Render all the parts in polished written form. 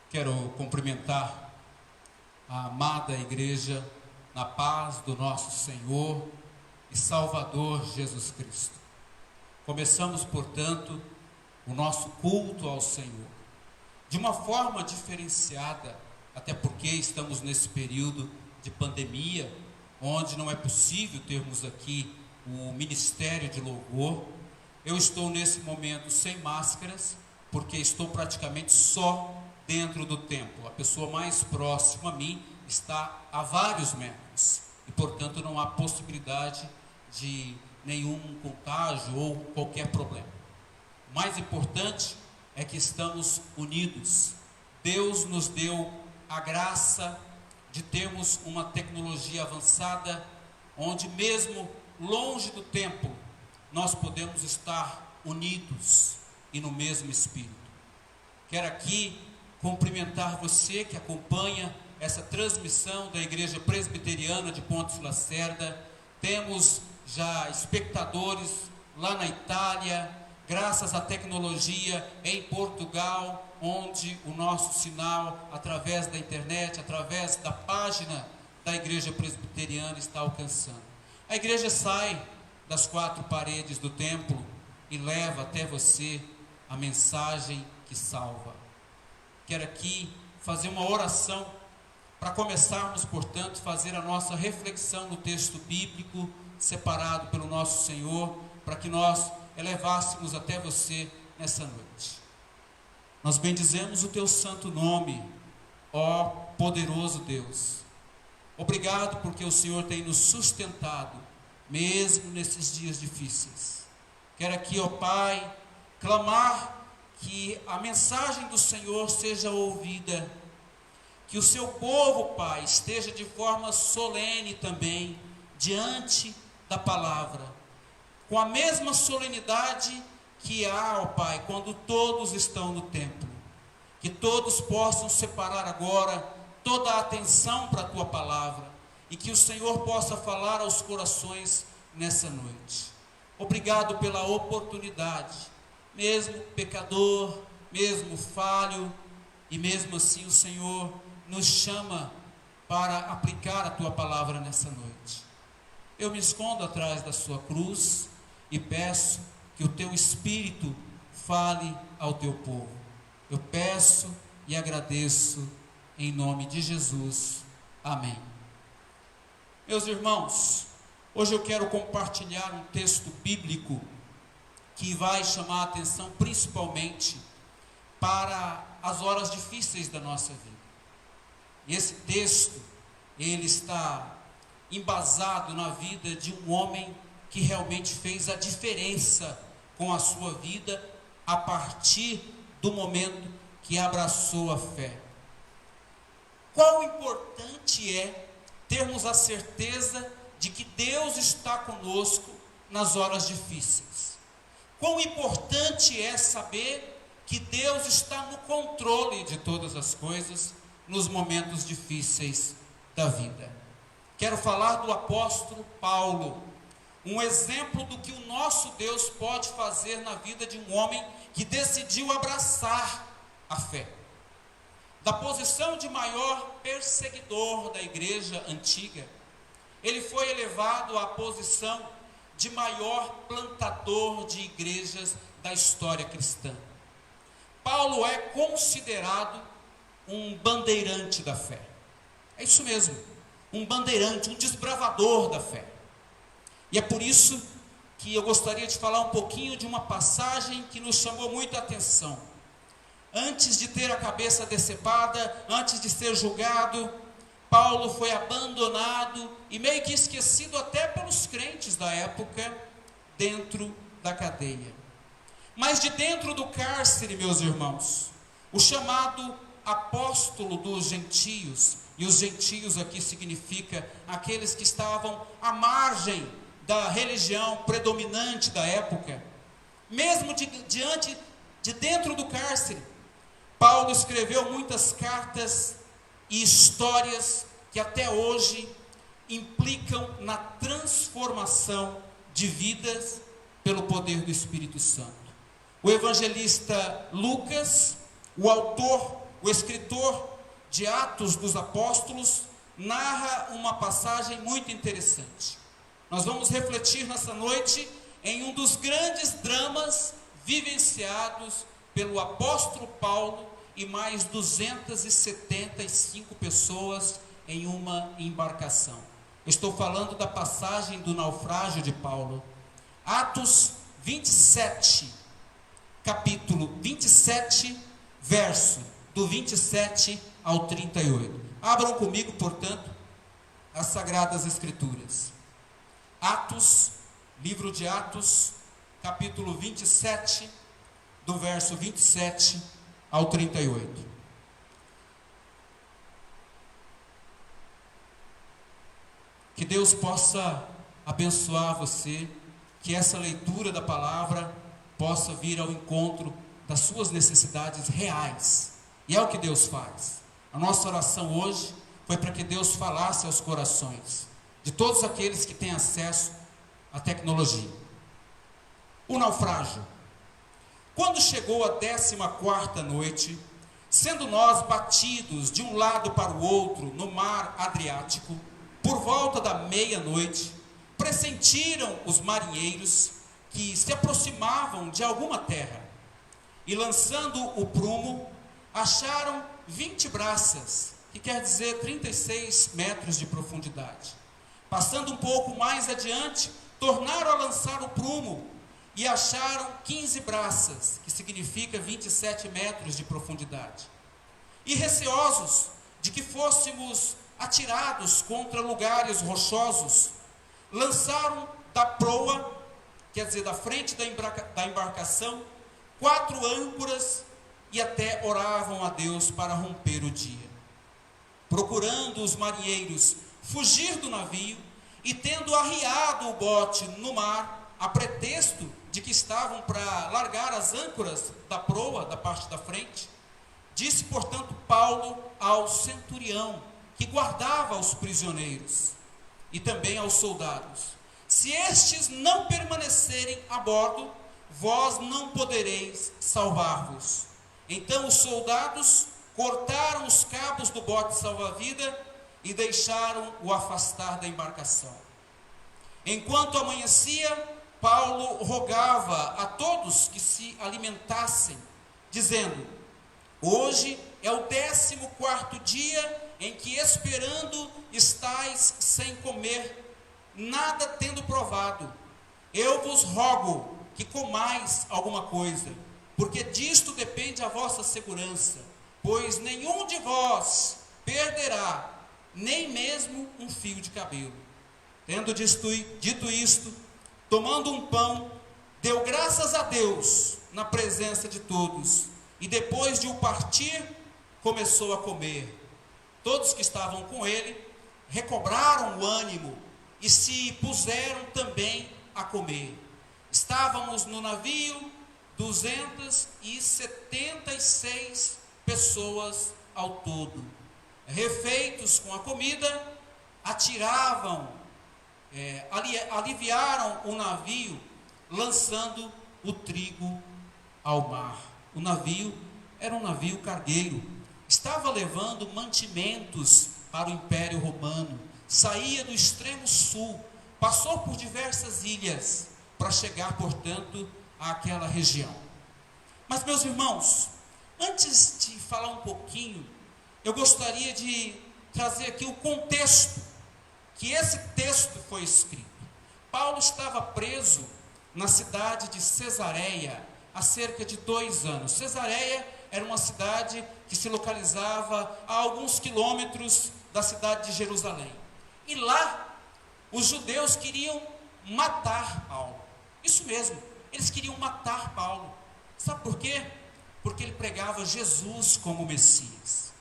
Quero cumprimentar a amada igreja na paz do nosso Senhor e Salvador Jesus Cristo. Começamos, portanto, o nosso culto ao Senhor de uma forma diferenciada, até porque estamos nesse período de pandemia, onde não é possível termos aqui o ministério de louvor. Eu estou nesse momento sem máscaras, porque estou praticamente só dentro do templo. A pessoa mais próxima a mim está a vários metros e, portanto, não há possibilidade de nenhum contágio ou qualquer problema. O mais importante é que estamos unidos. Deus nos deu a graça de termos uma tecnologia avançada, onde mesmo longe do templo, nós podemos estar unidos e no mesmo espírito. Quero aqui cumprimentar você que acompanha essa transmissão da Igreja Presbiteriana de Pontes Lacerda. Temos já espectadores lá na Itália, graças à tecnologia em Portugal, onde o nosso sinal, através da internet, através da página da Igreja Presbiteriana, está alcançando. A igreja sai das quatro paredes do templo e leva até você a mensagem que salva. Quero aqui fazer uma oração para começarmos, portanto, fazer a nossa reflexão no texto bíblico separado pelo nosso Senhor, para que nós elevássemos até você nessa noite. Nós bendizemos o teu santo nome, ó poderoso Deus. Obrigado porque o Senhor tem nos sustentado, mesmo nesses dias difíceis. Quero aqui, ó Pai, clamar que a mensagem do Senhor seja ouvida, que o seu povo, Pai, esteja de forma solene também diante da palavra, com a mesma solenidade que há, ó Pai, quando todos estão no templo. Que todos possam separar agora toda a atenção para a tua palavra e que o Senhor possa falar aos corações nessa noite. Obrigado pela oportunidade, mesmo pecador, mesmo falho, e mesmo assim o Senhor nos chama para aplicar a tua palavra nessa noite. Eu me escondo atrás da sua cruz e peço que o teu Espírito fale ao teu povo. Eu peço e agradeço em nome de Jesus. Amém. Meus irmãos, hoje eu quero compartilhar um texto bíblico que vai chamar a atenção principalmente para as horas difíceis da nossa vida. E esse texto, ele está embasado na vida de um homem que realmente fez a diferença com a sua vida a partir do momento que abraçou a fé. Quão importante é termos a certeza de que Deus está conosco nas horas difíceis. Quão importante é saber que Deus está no controle de todas as coisas nos momentos difíceis da vida. Quero falar do apóstolo Paulo, um exemplo do que o nosso Deus pode fazer na vida de um homem que decidiu abraçar a fé. Da posição de maior perseguidor da igreja antiga, ele foi elevado à posição de maior plantador de igrejas da história cristã. Paulo é considerado um bandeirante da fé. É isso mesmo, um bandeirante, um desbravador da fé. E é por isso que eu gostaria de falar um pouquinho de uma passagem que nos chamou muito a atenção. Antes de ter a cabeça decepada, antes de ser julgado, Paulo foi abandonado e meio que esquecido até pelos crentes da época, dentro da cadeia. Mas de dentro do cárcere, meus irmãos, o chamado apóstolo dos gentios, e os gentios aqui significa aqueles que estavam à margem da religião predominante da época, mesmo de dentro do cárcere, Paulo escreveu muitas cartas e histórias que até hoje implicam na transformação de vidas pelo poder do Espírito Santo. O evangelista Lucas, o autor o escritor de Atos dos Apóstolos, narra uma passagem muito interessante. Nós vamos refletir nessa noite em um dos grandes dramas vivenciados pelo apóstolo Paulo e mais 275 pessoas em uma embarcação. Eu estou falando da passagem do naufrágio de Paulo. Atos 27, capítulo 27, verso do 27 ao 38. Abram comigo, portanto, as Sagradas Escrituras. Atos, livro de Atos, capítulo 27, do verso 27 ao 38. Que Deus possa abençoar você, que essa leitura da palavra possa vir ao encontro das suas necessidades reais. E é o que Deus faz. A nossa oração hoje foi para que Deus falasse aos corações de todos aqueles que têm acesso à tecnologia. O naufrágio. Quando chegou a 14ª noite, sendo nós batidos de um lado para o outro no mar Adriático, por volta da meia-noite, pressentiram os marinheiros que se aproximavam de alguma terra, e lançando o prumo, acharam 20 braças, que quer dizer 36 metros de profundidade. Passando um pouco mais adiante, tornaram a lançar o prumo e acharam 15 braças, que significa 27 metros de profundidade. E receosos de que fôssemos atirados contra lugares rochosos, lançaram da proa, quer dizer, da frente da embarcação, 4 âncoras e até oravam a Deus para romper o dia. Procurando os marinheiros fugir do navio e tendo arriado o bote no mar, a pretexto de que estavam para largar as âncoras da proa, da parte da frente, disse, portanto, Paulo ao centurião, que guardava os prisioneiros, e também aos soldados: se estes não permanecerem a bordo, vós não podereis salvar-vos. Então os soldados cortaram os cabos do bote salva-vida e deixaram-o afastar da embarcação. Enquanto amanhecia, Paulo rogava a todos que se alimentassem, dizendo: hoje é o 14º dia em que esperando estais sem comer, nada tendo provado. Eu vos rogo que comais alguma coisa, porque disto depende a vossa segurança, pois nenhum de vós perderá nem mesmo um fio de cabelo. Tendo dito isto, tomando um pão, deu graças a Deus na presença de todos, e depois de o partir, começou a comer. Todos que estavam com ele recobraram o ânimo e se puseram também a comer. Estávamos no navio 276 pessoas ao todo. Refeitos com a comida, aliviaram o navio, lançando o trigo ao mar. O navio era um navio cargueiro, estava levando mantimentos para o Império Romano, saía do extremo sul, passou por diversas ilhas, para chegar, portanto, àquela região. Mas, meus irmãos, antes de falar um pouquinho, eu gostaria de trazer aqui o contexto que esse texto foi escrito. Paulo estava preso na cidade de Cesareia há cerca de 2 anos. Cesareia era uma cidade que se localizava a alguns quilômetros da cidade de Jerusalém. E lá, os judeus queriam matar Paulo. Isso mesmo, eles queriam matar Paulo. Sabe por quê? Porque ele pregava Jesus como Messias.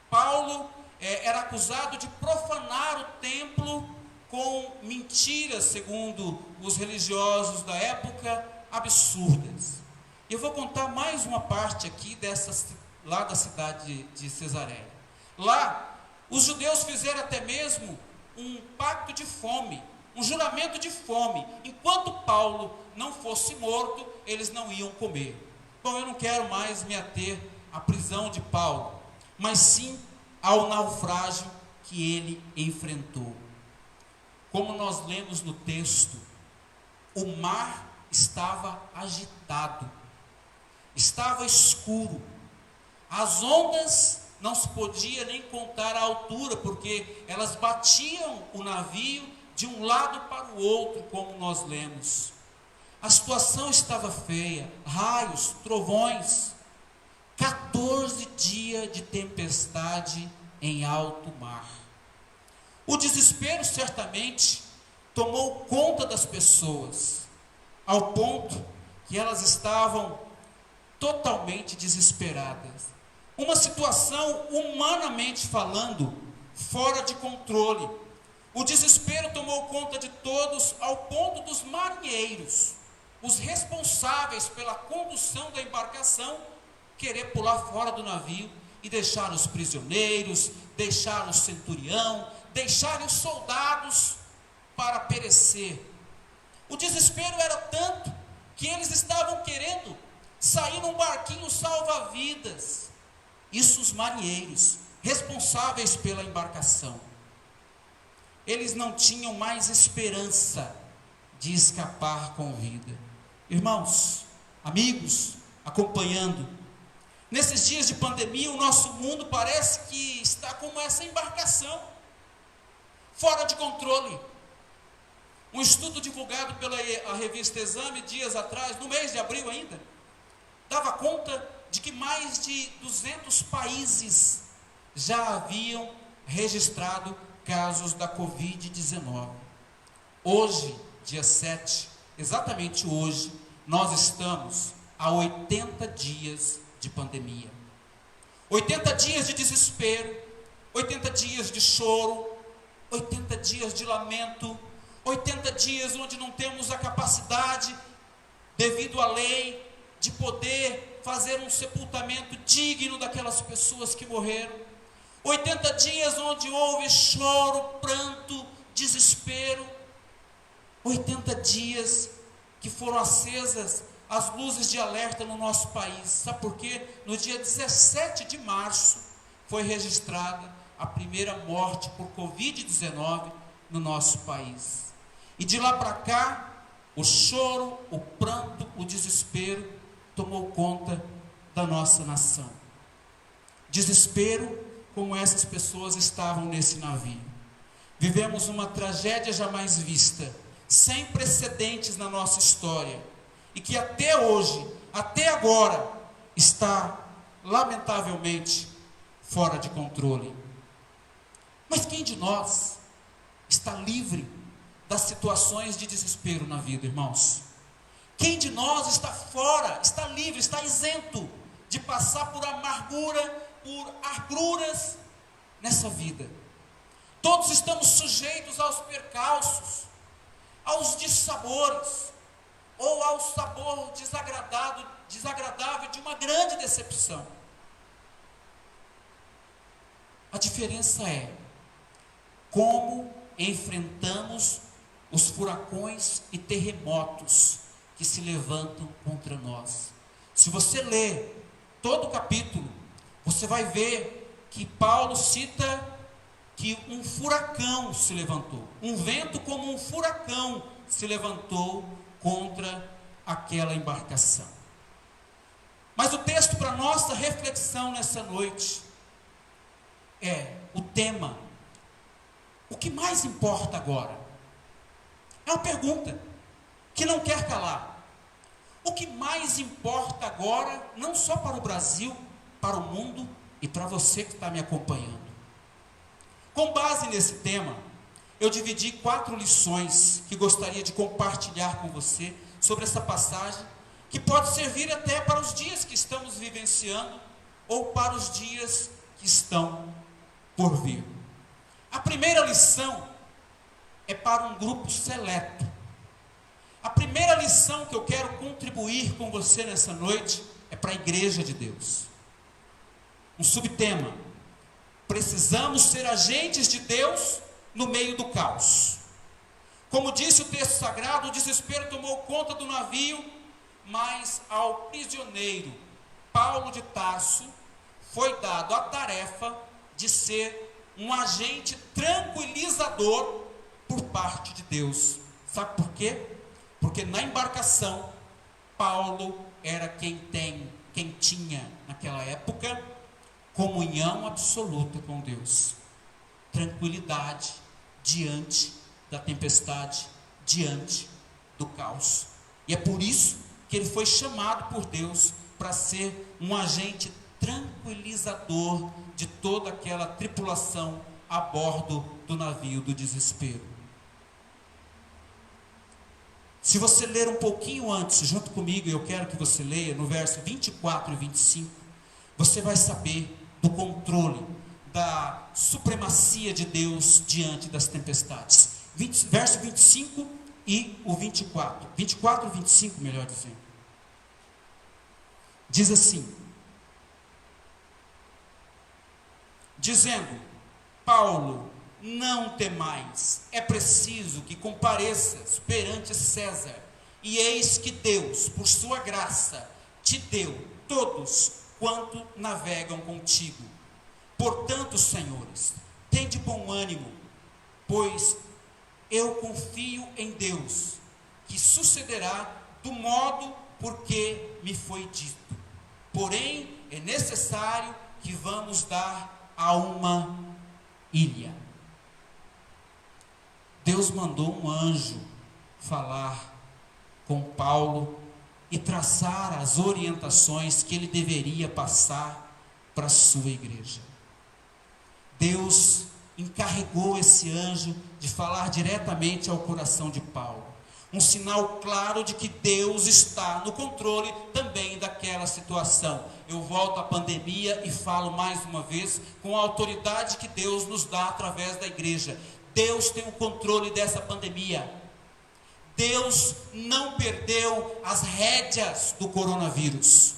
Paulo era acusado de profanar o templo com mentiras, segundo os religiosos da época, absurdas. Eu vou contar mais uma parte aqui lá da cidade de Cesareia. Lá, os judeus fizeram até mesmo um pacto de fome, um juramento de fome. Enquanto Paulo não fosse morto, eles não iam comer. Bom, eu não quero mais me ater à prisão de Paulo. mas sim ao naufrágio que ele enfrentou. Como nós lemos no texto, o mar estava agitado, estava escuro, as ondas não se podia nem contar a altura, porque elas batiam o navio de um lado para o outro, como nós lemos. A situação estava feia, raios, trovões, 14 dias de tempestade em alto mar. O desespero certamente tomou conta das pessoas, ao ponto que elas estavam totalmente desesperadas. Uma situação, humanamente falando, fora de controle. O desespero tomou conta de todos, ao ponto dos marinheiros, os responsáveis pela condução da embarcação, querer pular fora do navio e deixar os prisioneiros, deixar o centurião, deixar os soldados para perecer. O desespero era tanto que eles estavam querendo sair num barquinho salva-vidas. Isso os marinheiros, responsáveis pela embarcação. Eles não tinham mais esperança de escapar com vida. Irmãos, amigos, acompanhando, nesses dias de pandemia, o nosso mundo parece que está como essa embarcação, fora de controle. Um estudo divulgado pela revista Exame, dias atrás, no mês de abril ainda, dava conta de que mais de 200 países já haviam registrado casos da Covid-19. Hoje, dia 7, exatamente hoje, nós estamos a 80 dias de pandemia. 80 dias de desespero, 80 dias de choro, 80 dias de lamento, 80 dias onde não temos a capacidade, devido à lei, de poder fazer um sepultamento digno daquelas pessoas que morreram. 80 dias onde houve choro, pranto, desespero. 80 dias que foram acesas as luzes de alerta no nosso país. Sabe por quê? No dia 17 de março foi registrada a primeira morte por Covid-19 no nosso país. E de lá para cá, o choro, o pranto, o desespero tomou conta da nossa nação. Desespero como essas pessoas estavam nesse navio. Vivemos uma tragédia jamais vista, sem precedentes na nossa história, e que até hoje, até agora, está lamentavelmente fora de controle. Mas quem de nós está livre das situações de desespero na vida, irmãos? Quem de nós está fora, está livre, está isento de passar por amargura, por agruras nessa vida? Todos estamos sujeitos aos percalços, aos dissabores, ou ao sabor desagradável de uma grande decepção. A diferença é como enfrentamos os furacões e terremotos que se levantam contra nós. Se você ler todo o capítulo, você vai ver que Paulo cita que um furacão se levantou, um vento como um furacão se levantou contra aquela embarcação. Mas o texto para nossa reflexão nessa noite é o tema: o que mais importa agora? É uma pergunta que não quer calar. O que mais importa agora, não só para o Brasil, para o mundo e para você que está me acompanhando? Com base nesse tema, eu dividi 4 lições que gostaria de compartilhar com você sobre essa passagem, que pode servir até para os dias que estamos vivenciando ou para os dias que estão por vir. A primeira lição é para um grupo seleto. A primeira lição que eu quero contribuir com você nessa noite é para a igreja de Deus. Um subtema: precisamos ser agentes de Deus no meio do caos. Como disse o texto sagrado, o desespero tomou conta do navio, mas ao prisioneiro Paulo de Tarso foi dado a tarefa de ser um agente tranquilizador por parte de Deus. Sabe por quê? Porque na embarcação, Paulo era quem tinha naquela época comunhão absoluta com Deus, tranquilidade diante da tempestade, diante do caos. E é por isso que ele foi chamado por Deus para ser um agente tranquilizador de toda aquela tripulação a bordo do navio do desespero. Se você ler um pouquinho antes, junto comigo, eu quero que você leia no verso 24 e 25, você vai saber do controle, da supremacia de Deus diante das tempestades. Verso 25 e o 24. 24 e 25, melhor dizendo. Diz assim: dizendo, Paulo, não temais, é preciso que compareças perante César, e eis que Deus, por sua graça, te deu todos quanto navegam contigo. Portanto, senhores, tende bom ânimo, pois eu confio em Deus, que sucederá do modo porque me foi dito. Porém, é necessário que vamos dar a uma ilha. Deus mandou um anjo falar com Paulo e traçar as orientações que ele deveria passar para a sua igreja. Deus encarregou esse anjo de falar diretamente ao coração de Paulo. Um sinal claro de que Deus está no controle também daquela situação. Eu volto à pandemia e falo mais uma vez com a autoridade que Deus nos dá através da igreja. Deus tem o controle dessa pandemia. Deus não perdeu as rédeas do coronavírus.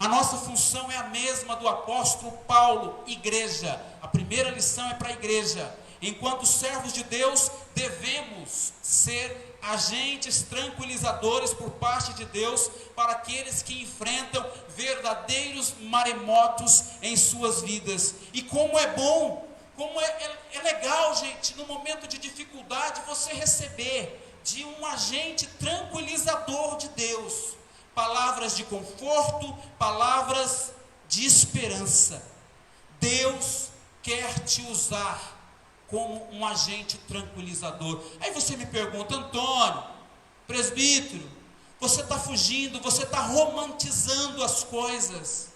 A nossa função é a mesma do apóstolo Paulo, igreja. A primeira lição é para a igreja. Enquanto servos de Deus, devemos ser agentes tranquilizadores por parte de Deus para aqueles que enfrentam verdadeiros maremotos em suas vidas. E como é bom, como é legal, gente, no momento de dificuldade, você receber de um agente tranquilizador de Deus palavras de conforto, palavras de esperança. Deus quer te usar como um agente tranquilizador. Aí você me pergunta, Antônio, presbítero, você está fugindo, você está romantizando as coisas.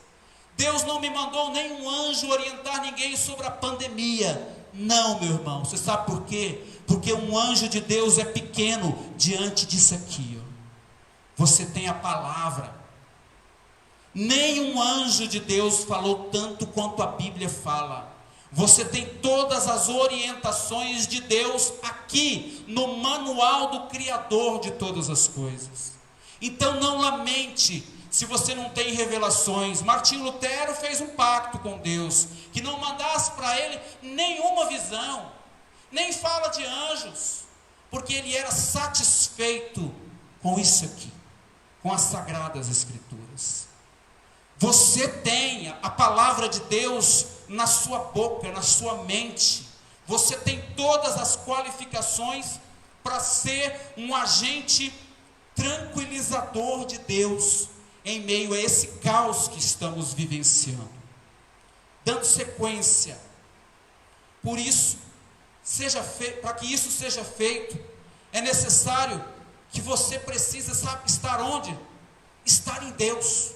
Deus não me mandou nenhum anjo orientar ninguém sobre a pandemia. Não, meu irmão, você sabe por quê? Porque um anjo de Deus é pequeno diante disso aqui, ó. Você tem a palavra. Nenhum anjo de Deus falou tanto quanto a Bíblia fala. Você tem todas as orientações de Deus aqui no manual do Criador de todas as coisas. Então não lamente se você não tem revelações. Martinho Lutero fez um pacto com Deus, que não mandasse para ele nenhuma visão, nem fala de anjos, porque ele era satisfeito com isso aqui, com as Sagradas Escrituras. Você tem a palavra de Deus na sua boca, na sua mente. Você tem todas as qualificações para ser um agente tranquilizador de Deus em meio a esse caos que estamos vivenciando. Dando sequência, por isso, para que isso seja feito, é necessário que você precisa, sabe, estar onde? Estar em Deus.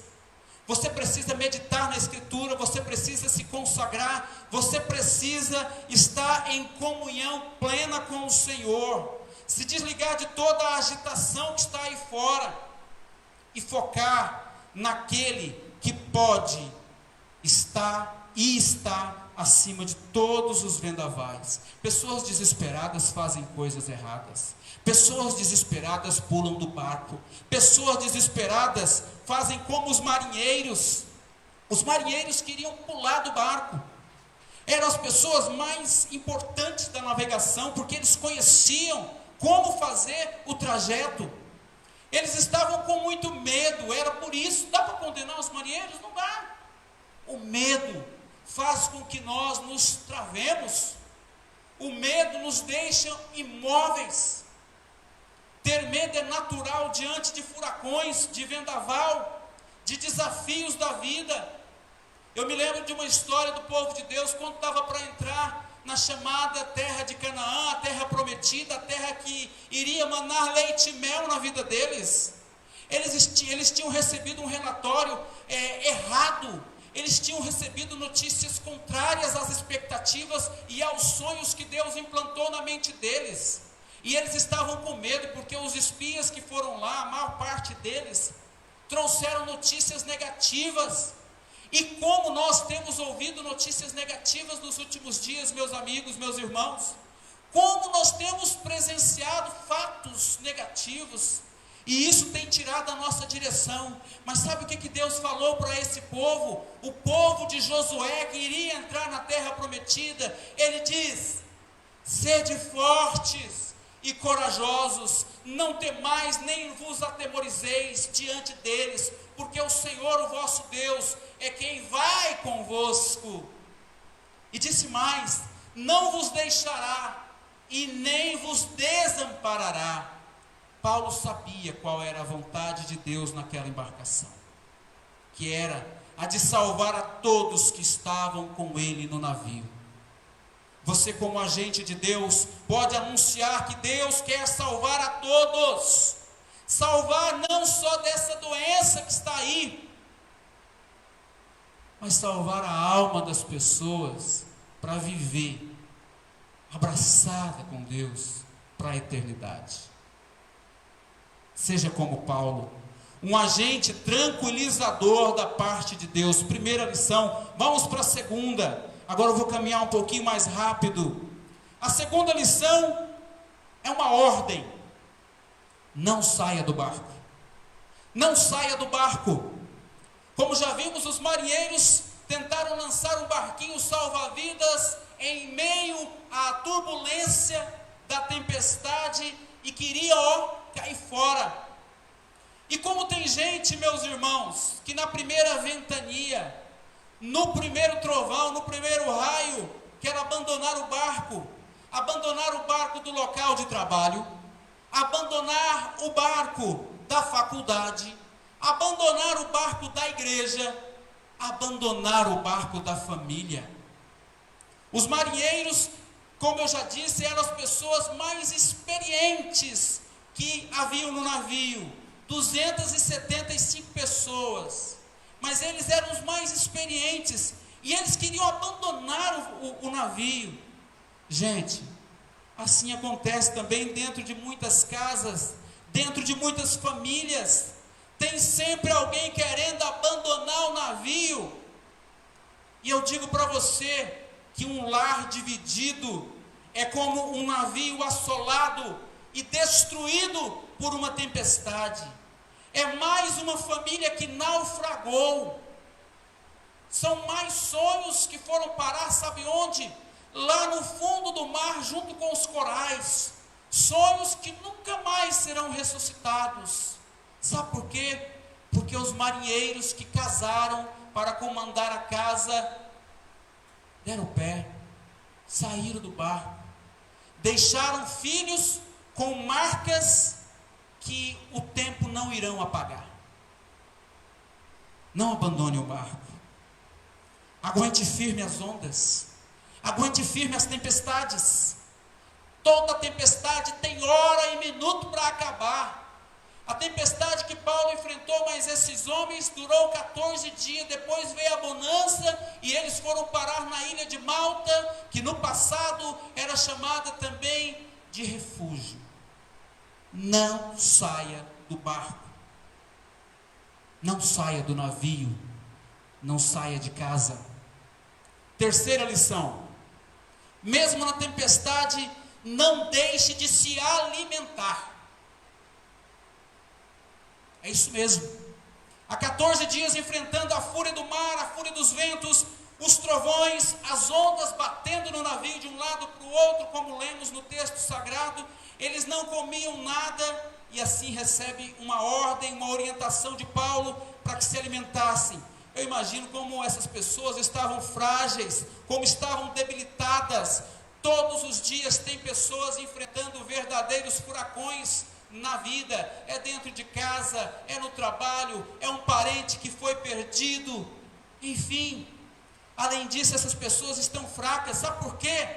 Você precisa meditar na Escritura, você precisa se consagrar, você precisa estar em comunhão plena com o Senhor, se desligar de toda a agitação que está aí fora e focar naquele que pode estar e está acima de todos os vendavais. Pessoas desesperadas fazem coisas erradas. Pessoas desesperadas pulam do barco. Pessoas desesperadas fazem como os marinheiros. Os marinheiros queriam pular do barco. Eram as pessoas mais importantes da navegação, porque eles conheciam como fazer o trajeto. Eles estavam com muito medo, era por isso. Dá para condenar os marinheiros? Não dá. O medo faz com que nós nos travemos. O medo nos deixa imóveis. Ter medo é natural diante de furacões, de vendaval, de desafios da vida. Eu me lembro de uma história do povo de Deus, quando estava para entrar na chamada terra de Canaã, a terra prometida, a terra que iria manar leite e mel na vida deles. Eles tinham recebido um relatório errado. Eles tinham recebido notícias contrárias às expectativas e aos sonhos que Deus implantou na mente deles. E eles estavam com medo, porque os espias que foram lá, a maior parte deles, trouxeram notícias negativas. E como nós temos ouvido notícias negativas nos últimos dias, meus amigos, meus irmãos, como nós temos presenciado fatos negativos, e isso tem tirado a nossa direção. Mas sabe o que Deus falou para esse povo? O povo de Josué, que iria entrar na terra prometida, ele diz: sede fortes e corajosos, não temais nem vos atemorizeis diante deles, porque o Senhor, o vosso Deus, é quem vai convosco. E disse mais: não vos deixará e nem vos desamparará. Paulo sabia qual era a vontade de Deus naquela embarcação, que era a de salvar a todos que estavam com ele no navio. Você, como agente de Deus, pode anunciar que Deus quer salvar a todos. Salvar não só dessa doença que está aí, mas salvar a alma das pessoas para viver abraçada com Deus para a eternidade. Seja como Paulo, um agente tranquilizador da parte de Deus. Primeira lição. Vamos para a segunda. Agora eu vou caminhar um pouquinho mais rápido. A segunda lição é uma ordem: não saia do barco. Não saia do barco. Como já vimos, os marinheiros tentaram lançar um barquinho salva-vidas em meio à turbulência da tempestade e queriam cair fora. E como tem gente, meus irmãos, que na primeira ventania, no primeiro trovão, no primeiro raio, quer abandonar o barco do local de trabalho, abandonar o barco da faculdade, abandonar o barco da igreja, abandonar o barco da família. Os marinheiros, como eu já disse, eram as pessoas mais experientes que haviam no navio, 275 pessoas, mas eles eram os mais experientes, e eles queriam abandonar o navio. Gente, assim acontece também dentro de muitas casas, dentro de muitas famílias. Tem sempre alguém querendo abandonar o navio. E eu digo para você que um lar dividido é como um navio assolado e destruído por uma tempestade. É mais uma família que naufragou. São mais sonhos que foram parar, sabe onde? Lá no fundo do mar, junto com os corais. Sonhos que nunca mais serão ressuscitados. Sabe por quê? Porque os marinheiros que casaram para comandar a casa deram o pé, saíram do barco, deixaram filhos com marcas que o tempo não irão apagar. Não abandone o barco. Aguente firme as ondas. Aguente firme as tempestades. Toda tempestade tem hora e minuto para acabar. A tempestade que Paulo enfrentou, mas esses homens, durou 14 dias, depois veio a bonança, e eles foram parar na ilha de Malta, que no passado era chamada também de refúgio. Não saia do barco, não saia do navio, não saia de casa. Terceira lição: mesmo na tempestade, não deixe de se alimentar. É isso mesmo. Há 14 dias enfrentando a fúria do mar, a fúria dos ventos, os trovões, as ondas batendo no navio de um lado para o outro, como lemos no texto sagrado. Eles não comiam nada, e assim recebe uma ordem, uma orientação de Paulo para que se alimentassem. Eu imagino como essas pessoas estavam frágeis, como estavam debilitadas. Todos os dias tem pessoas enfrentando verdadeiros furacões na vida. É dentro de casa, é no trabalho, é um parente que foi perdido. Enfim, além disso, essas pessoas estão fracas. Sabe por quê?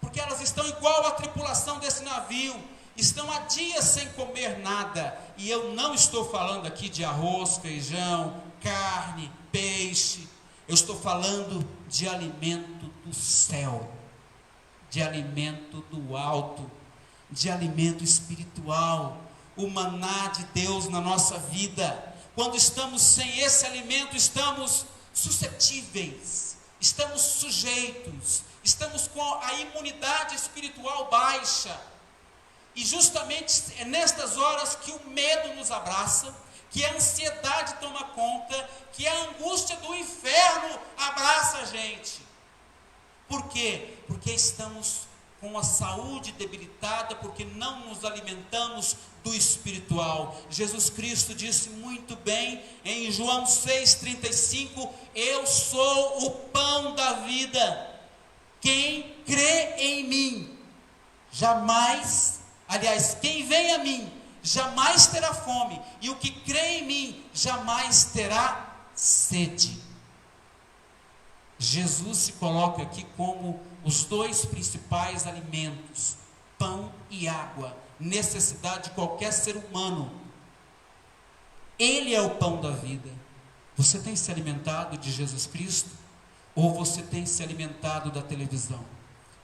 Porque elas estão igual à tripulação desse navio. Estão há dias sem comer nada. E eu não estou falando aqui de arroz, feijão, carne, peixe. Eu estou falando de alimento do céu, de alimento do alto, de alimento espiritual, o maná de Deus na nossa vida. Quando estamos sem esse alimento, estamos suscetíveis, estamos sujeitos, estamos com a imunidade espiritual baixa. E justamente é nestas horas que o medo nos abraça, que a ansiedade toma conta, que a angústia do inferno abraça a gente. Por quê? Porque estamos com a saúde debilitada, porque não nos alimentamos do espiritual. Jesus Cristo disse muito bem em João 6,35: eu sou o pão da vida. Quem crê em mim, quem vem a mim, jamais terá fome, e o que crê em mim, jamais terá sede. Jesus se coloca aqui como os dois principais alimentos, pão e água, necessidade de qualquer ser humano. Ele é o pão da vida. Você tem se alimentado de Jesus Cristo? Ou você tem se alimentado da televisão?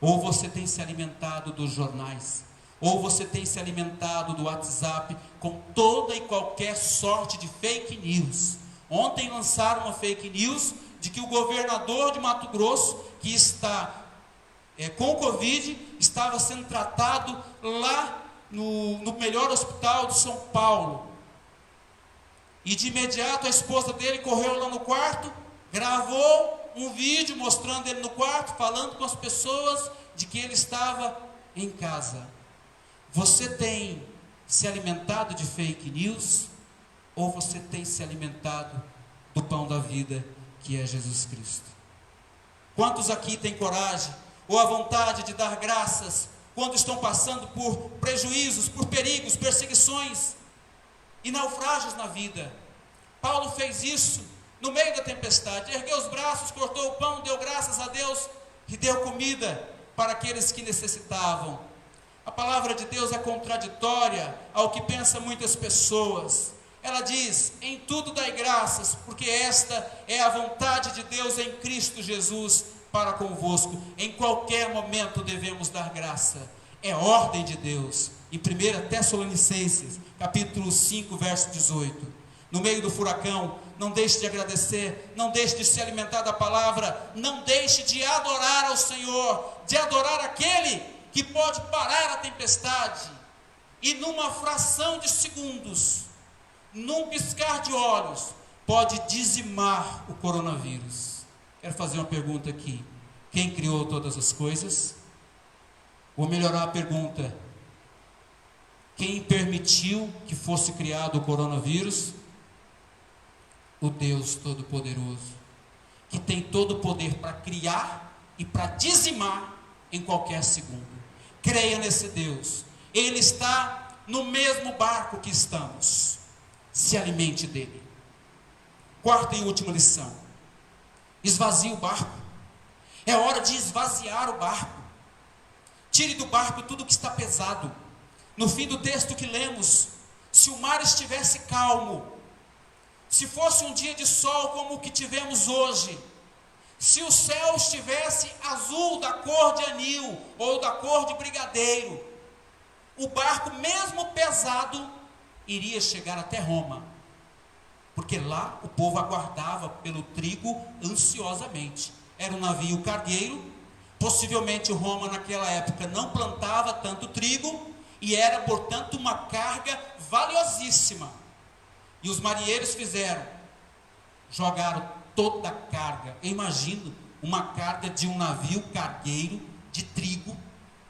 Ou você tem se alimentado dos jornais? Ou você tem se alimentado do WhatsApp com toda e qualquer sorte de fake news? Ontem lançaram uma fake news de que o governador de Mato Grosso, que está com Covid, estava sendo tratado lá no melhor hospital de São Paulo. E de imediato a esposa dele correu lá no quarto, gravou um vídeo mostrando ele no quarto, falando com as pessoas de que ele estava em casa. Você tem se alimentado de fake news? Ou você tem se alimentado do pão da vida, que é Jesus Cristo? Quantos aqui têm coragem ou a vontade de dar graças quando estão passando por prejuízos, por perigos, perseguições e naufrágios na vida? Paulo fez isso no meio da tempestade, ergueu os braços, cortou o pão, deu graças a Deus e deu comida para aqueles que necessitavam. A palavra de Deus é contraditória ao que pensam muitas pessoas. Ela diz: em tudo dai graças, porque esta é a vontade de Deus em Cristo Jesus para convosco. Em qualquer momento devemos dar graça. É ordem de Deus. Em 1 Tessalonicenses, capítulo 5, verso 18. No meio do furacão, não deixe de agradecer, não deixe de se alimentar da palavra, não deixe de adorar ao Senhor, de adorar aquele que pode parar a tempestade, e numa fração de segundos, num piscar de olhos, pode dizimar o coronavírus. Quero fazer uma pergunta aqui: quem criou todas as coisas? Vou melhorar a pergunta: quem permitiu que fosse criado o coronavírus? O Deus Todo-Poderoso, que tem todo o poder para criar e para dizimar em qualquer segundo. Creia nesse Deus. Ele está no mesmo barco que estamos. Se alimente dele. Quarta e última lição: esvazie o barco. É hora de esvaziar o barco. Tire do barco tudo que está pesado. No fim do texto que lemos, se o mar estivesse calmo, se fosse um dia de sol como o que tivemos hoje, se o céu estivesse azul da cor de anil ou da cor de brigadeiro, o barco, mesmo pesado, iria chegar até Roma, porque lá o povo aguardava pelo trigo ansiosamente. Era um navio cargueiro. Possivelmente Roma naquela época não plantava tanto trigo, e era portanto uma carga valiosíssima. E os marinheiros jogaram toda a carga. Eu imagino uma carga de um navio cargueiro de trigo,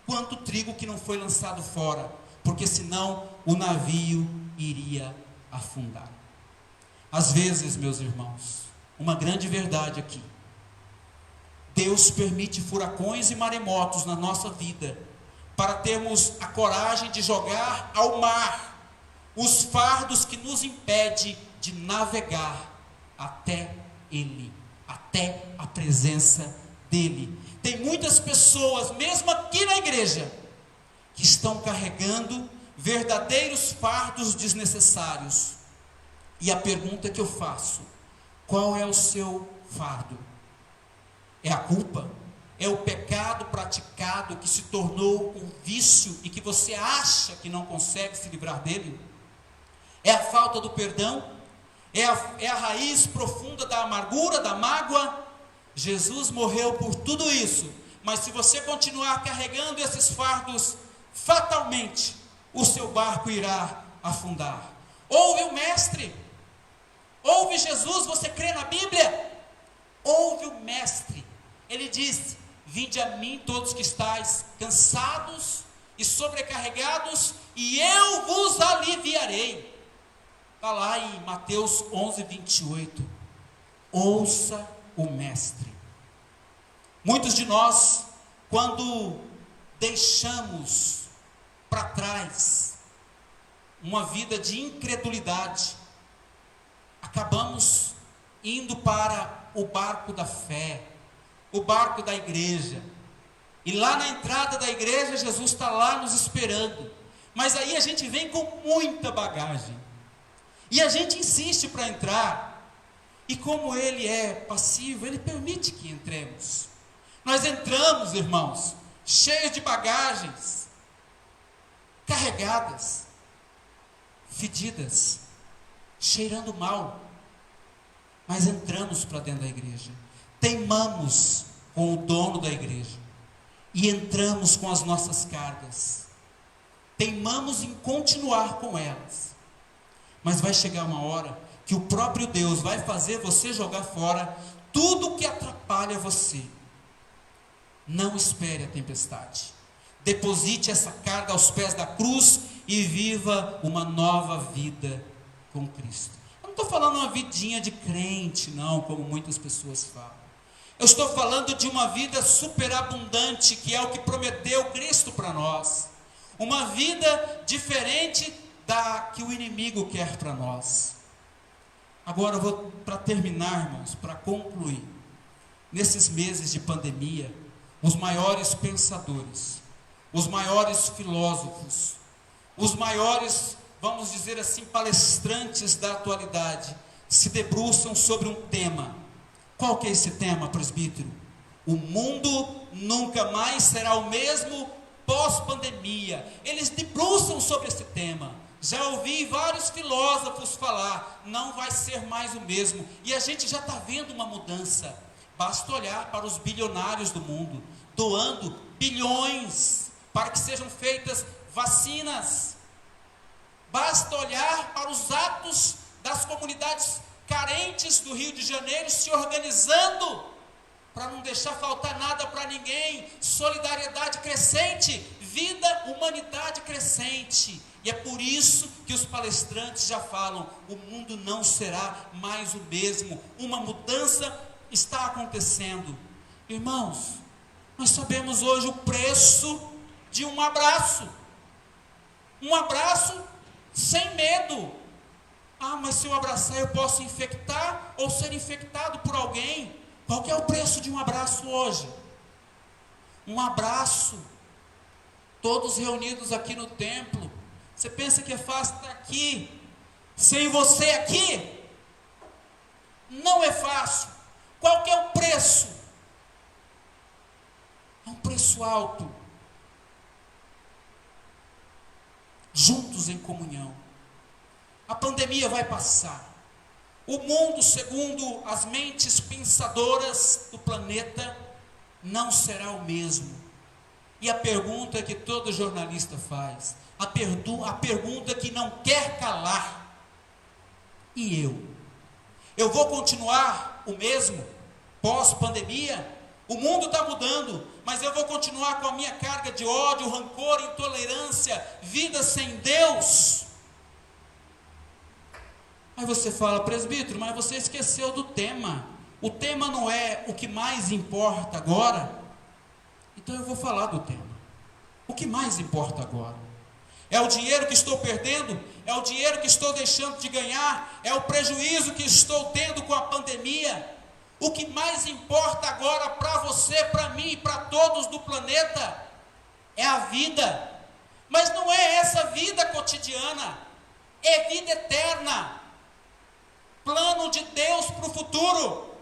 quanto trigo que não foi lançado fora, porque senão o navio iria afundar. Às vezes, meus irmãos, uma grande verdade aqui. Deus permite furacões e maremotos na nossa vida, para termos a coragem de jogar ao mar os fardos que nos impedem de navegar até Ele, até a presença dEle. Tem muitas pessoas, mesmo aqui na igreja, que estão carregando verdadeiros fardos desnecessários. E a pergunta que eu faço: qual é o seu fardo? É a culpa? É o pecado praticado que se tornou um vício e que você acha que não consegue se livrar dele? É a falta do perdão? É a raiz profunda da amargura, da mágoa? Jesus morreu por tudo isso, mas se você continuar carregando esses fardos, fatalmente o seu barco irá afundar. Ouve o Mestre, ouve Jesus. Você crê na Bíblia? Ouve o Mestre. Ele disse: vinde a mim todos que estáis cansados e sobrecarregados, e eu vos aliviarei. Está lá em Mateus 11:28. Ouça o Mestre. Muitos de nós, quando deixamos para trás uma vida de incredulidade, acabamos indo para o barco da fé, o barco da igreja, e lá na entrada da igreja Jesus está lá nos esperando, mas aí a gente vem com muita bagagem, e a gente insiste para entrar, e como Ele é passivo, Ele permite que entremos. Nós entramos, irmãos, cheios de bagagens, carregadas, fedidas, cheirando mal, mas entramos para dentro da igreja, teimamos com o dono da igreja, e entramos com as nossas cargas, teimamos em continuar com elas, mas vai chegar uma hora que o próprio Deus vai fazer você jogar fora tudo que atrapalha você. Não espere a tempestade, deposite essa carga aos pés da cruz e viva uma nova vida com Cristo. Eu não estou falando uma vidinha de crente, não, como muitas pessoas falam. Eu estou falando de uma vida superabundante, que é o que prometeu Cristo para nós. Uma vida diferente da que o inimigo quer para nós. Agora eu vou, para terminar, irmãos, para concluir. Nesses meses de pandemia, os maiores pensadores, os maiores filósofos, os maiores, vamos dizer assim, palestrantes da atualidade, se debruçam sobre um tema. Qual que é esse tema, presbítero? O mundo nunca mais será o mesmo pós-pandemia. Eles debruçam sobre esse tema. Já ouvi vários filósofos falar, não vai ser mais o mesmo. E a gente já está vendo uma mudança. Basta olhar para os bilionários do mundo, doando bilhões para que sejam feitas vacinas. Basta olhar para os atos das comunidades carentes do Rio de Janeiro se organizando para não deixar faltar nada para ninguém. Solidariedade crescente, vida, humanidade crescente. E é por isso que os palestrantes já falam, o mundo não será mais o mesmo. Uma mudança está acontecendo. Irmãos, nós sabemos hoje o preço de um abraço. Um abraço sem medo. Ah, mas se eu abraçar eu posso infectar ou ser infectado por alguém. Qual que é o preço de um abraço hoje? Um abraço, todos reunidos aqui no templo. Você pensa que é fácil estar aqui, sem você aqui? Não é fácil. Qual que é o preço? É um preço alto. Juntos em comunhão. A pandemia vai passar. O mundo, segundo as mentes pensadoras do planeta, não será o mesmo. E a pergunta que todo jornalista faz, a pergunta que não quer calar: e eu? Eu vou continuar o mesmo pós-pandemia? O mundo está mudando, mas eu vou continuar com a minha carga de ódio, rancor, intolerância, vida sem Deus? Aí você fala: presbítero, mas você esqueceu do tema. O tema não é o que mais importa agora? Então eu vou falar do tema. O que mais importa agora? É o dinheiro que estou perdendo? É o dinheiro que estou deixando de ganhar? É o prejuízo que estou tendo com a pandemia? O que mais importa agora para você, para mim e para todos do planeta é a vida. Mas não é essa vida cotidiana, é vida eterna. Plano de Deus para o futuro.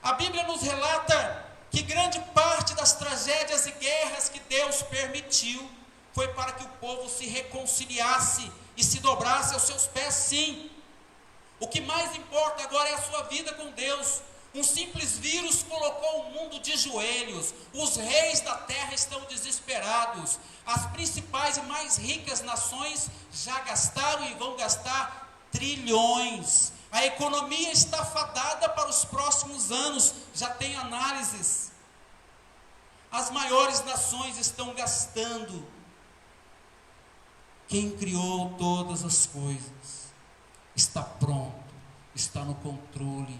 A Bíblia nos relata que grande parte das tragédias e guerras que Deus permitiu foi para que o povo se reconciliasse e se dobrasse aos seus pés, sim. O que mais importa agora é a sua vida com Deus. Um simples vírus colocou o mundo de joelhos. Os reis da terra estão desesperados. As principais e mais ricas nações já gastaram e vão gastar trilhões. A economia está fadada para os próximos anos. Já tem análises. As maiores nações estão gastando. Quem criou todas as coisas está pronto, está no controle.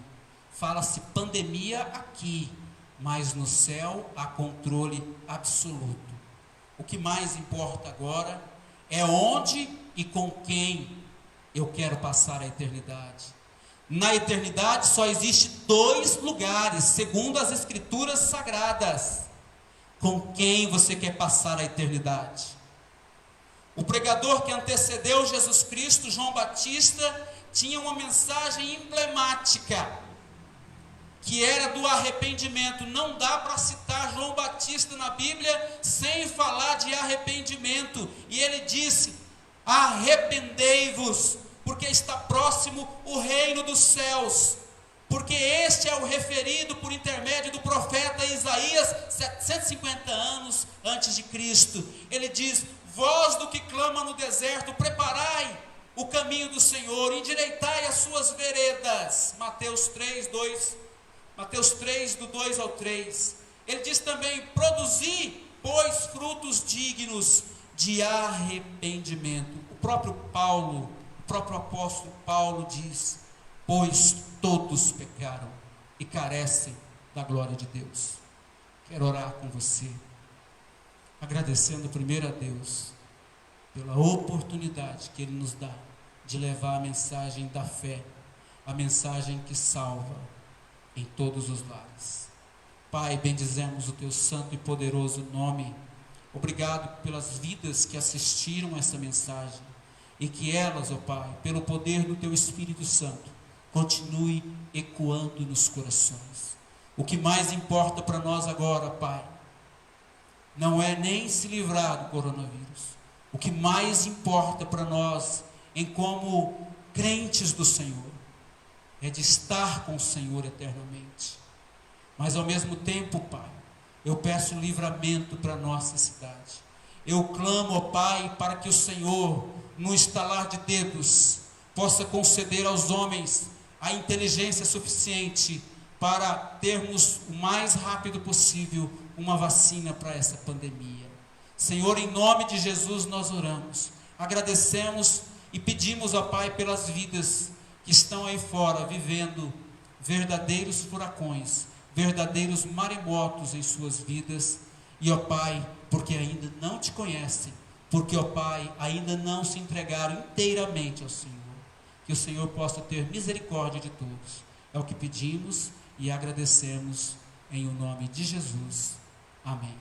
Fala-se pandemia aqui, mas no céu há controle absoluto. O que mais importa agora é onde e com quem eu quero passar a eternidade. Na eternidade só existe 2 lugares, segundo as Escrituras Sagradas. Com quem você quer passar a eternidade? O pregador que antecedeu Jesus Cristo, João Batista, tinha uma mensagem emblemática, que era do arrependimento. Não dá para citar João Batista na Bíblia sem falar de arrependimento. E ele disse: arrependei-vos, porque está próximo o reino dos céus. Porque este é o referido por intermédio do profeta Isaías, 750 anos antes de Cristo. Ele diz: voz do que clama no deserto, preparai o caminho do Senhor, endireitai as suas veredas. Mateus 3, do 2 ao 3. Ele diz também: produzi, pois, frutos dignos de arrependimento. O próprio apóstolo Paulo diz: pois todos pecaram e carecem da glória de Deus. Quero orar com você, agradecendo primeiro a Deus pela oportunidade que Ele nos dá de levar a mensagem da fé, a mensagem que salva em todos os lares. Pai, bendizemos o Teu santo e poderoso nome. Obrigado pelas vidas que assistiram essa mensagem e que elas, ó Pai, pelo poder do Teu Espírito Santo, continue ecoando nos corações. O que mais importa para nós agora, Pai, não é nem se livrar do coronavírus. O que mais importa para nós, como crentes do Senhor, é de estar com o Senhor eternamente. Mas ao mesmo tempo, Pai, eu peço livramento para a nossa cidade. Eu clamo, ó Pai, para que o Senhor, no estalar de dedos, possa conceder aos homens a inteligência suficiente para termos o mais rápido possível uma vacina para essa pandemia. Senhor, em nome de Jesus nós oramos, agradecemos e pedimos, ó Pai, pelas vidas que estão aí fora, vivendo verdadeiros furacões, verdadeiros maremotos em suas vidas, e ó Pai, porque ainda não Te conhecem, porque ó Pai, ainda não se entregaram inteiramente ao Senhor. Que o Senhor possa ter misericórdia de todos. É o que pedimos e agradecemos em o nome de Jesus. Amém.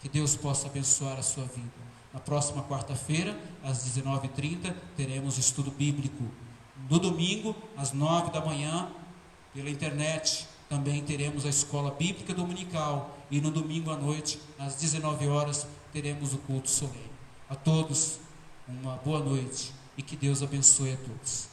Que Deus possa abençoar a sua vida. Na próxima quarta-feira, às 19h30, teremos estudo bíblico. No domingo, às 9 da manhã, pela internet, também teremos a escola bíblica dominical. E no domingo à noite, às 19 horas, teremos o culto solene. A todos, uma boa noite e que Deus abençoe a todos.